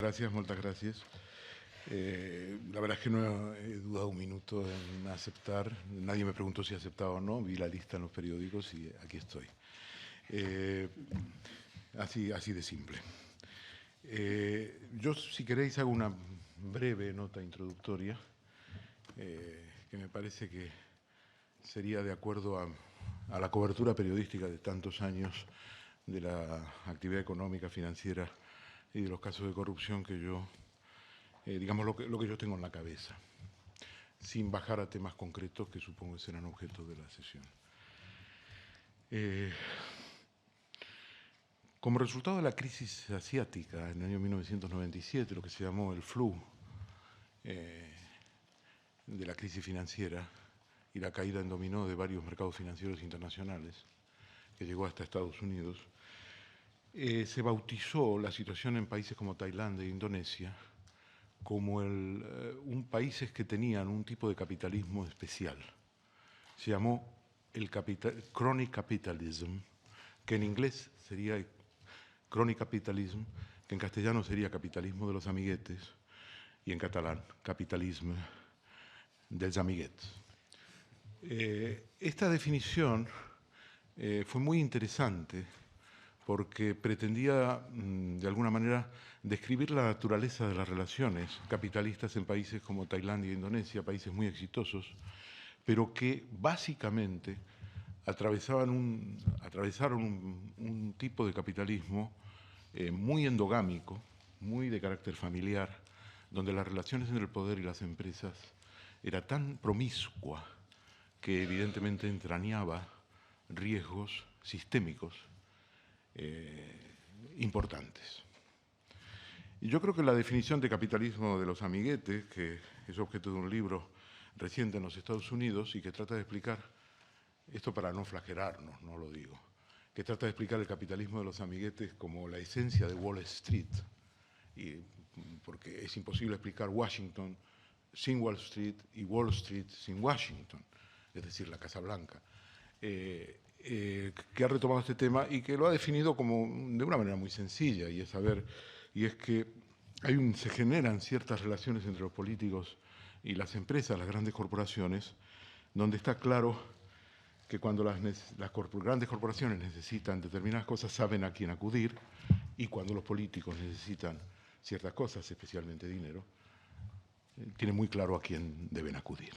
Gracias, muchas gracias. La verdad es que no he dudado un minuto en aceptar. Nadie me preguntó si aceptaba o no. Vi la lista en los periódicos y aquí estoy. Así de simple. Yo, si queréis, hago una breve nota introductoria que me parece que sería de acuerdo a la cobertura periodística de tantos años de la actividad económica, financiera y de los casos de corrupción que yo, digamos, lo que yo tengo en la cabeza, sin bajar a temas concretos que supongo que serán objeto de la sesión. Como resultado de la crisis asiática en el año 1997, lo que se llamó el flu de la crisis financiera y la caída en dominó de varios mercados financieros internacionales, que llegó hasta Estados Unidos, se bautizó la situación en países como Tailandia e Indonesia como un países que tenían un tipo de capitalismo especial. Se llamó el crony capitalism, que en inglés sería crony capitalism, que en castellano sería capitalismo de los amiguetes, y en catalán, capitalisme dels amiguets. Esta definición fue muy interesante porque pretendía, de alguna manera, describir la naturaleza de las relaciones capitalistas en países como Tailandia e Indonesia, países muy exitosos, pero que básicamente atravesaron un tipo de capitalismo muy endogámico, muy de carácter familiar, donde las relaciones entre el poder y las empresas era tan promiscua que evidentemente entrañaba riesgos sistémicos importantes. Y yo creo que la definición de capitalismo de los amiguetes, que es objeto de un libro reciente en los Estados Unidos y que trata de explicar, esto para no flagelarnos, no lo digo, que trata de explicar el capitalismo de los amiguetes como la esencia de Wall Street, porque es imposible explicar Washington sin Wall Street y Wall Street sin Washington, es decir, la Casa Blanca. Que ha retomado este tema y que lo ha definido como de una manera muy sencilla, y es que se generan ciertas relaciones entre los políticos y las empresas, las grandes corporaciones, donde está claro que cuando las grandes corporaciones necesitan determinadas cosas saben a quién acudir, y cuando los políticos necesitan ciertas cosas, especialmente dinero, tienen muy claro a quién deben acudir.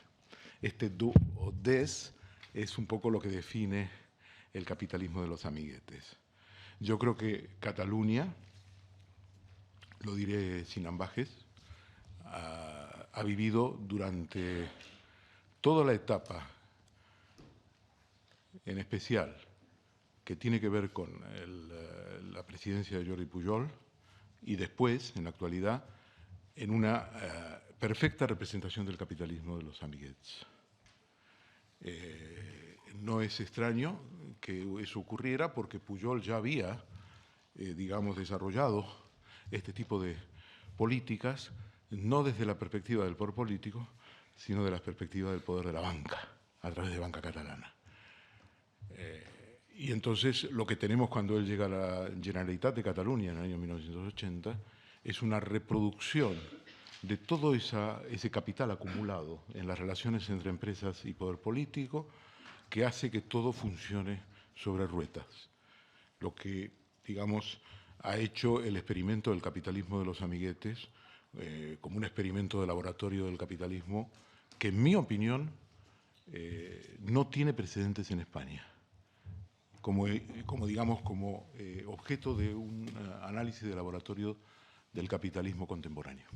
Este do o des es un poco lo que define el capitalismo de los amiguetes. Yo creo que Cataluña, lo diré sin ambajes, ha vivido durante toda la etapa, en especial, que tiene que ver con la presidencia de Jordi Pujol, y después, en la actualidad, en una perfecta representación del capitalismo de los amiguetes. No es extraño que eso ocurriera porque Pujol ya había, digamos, desarrollado este tipo de políticas, no desde la perspectiva del poder político, sino de la perspectiva del poder de la banca, a través de Banca Catalana. Y entonces lo que tenemos cuando él llega a la Generalitat de Cataluña en el año 1980 es una reproducción de todo ese capital acumulado en las relaciones entre empresas y poder político, que hace que todo funcione sobre ruedas. Lo que, digamos, ha hecho el experimento del capitalismo de los amiguetes como un experimento de laboratorio del capitalismo que, en mi opinión, no tiene precedentes en España, como objeto de un análisis de laboratorio del capitalismo contemporáneo.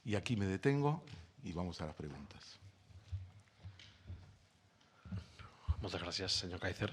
Y aquí me detengo y vamos a las preguntas. Muchas gracias, señor Kaiser.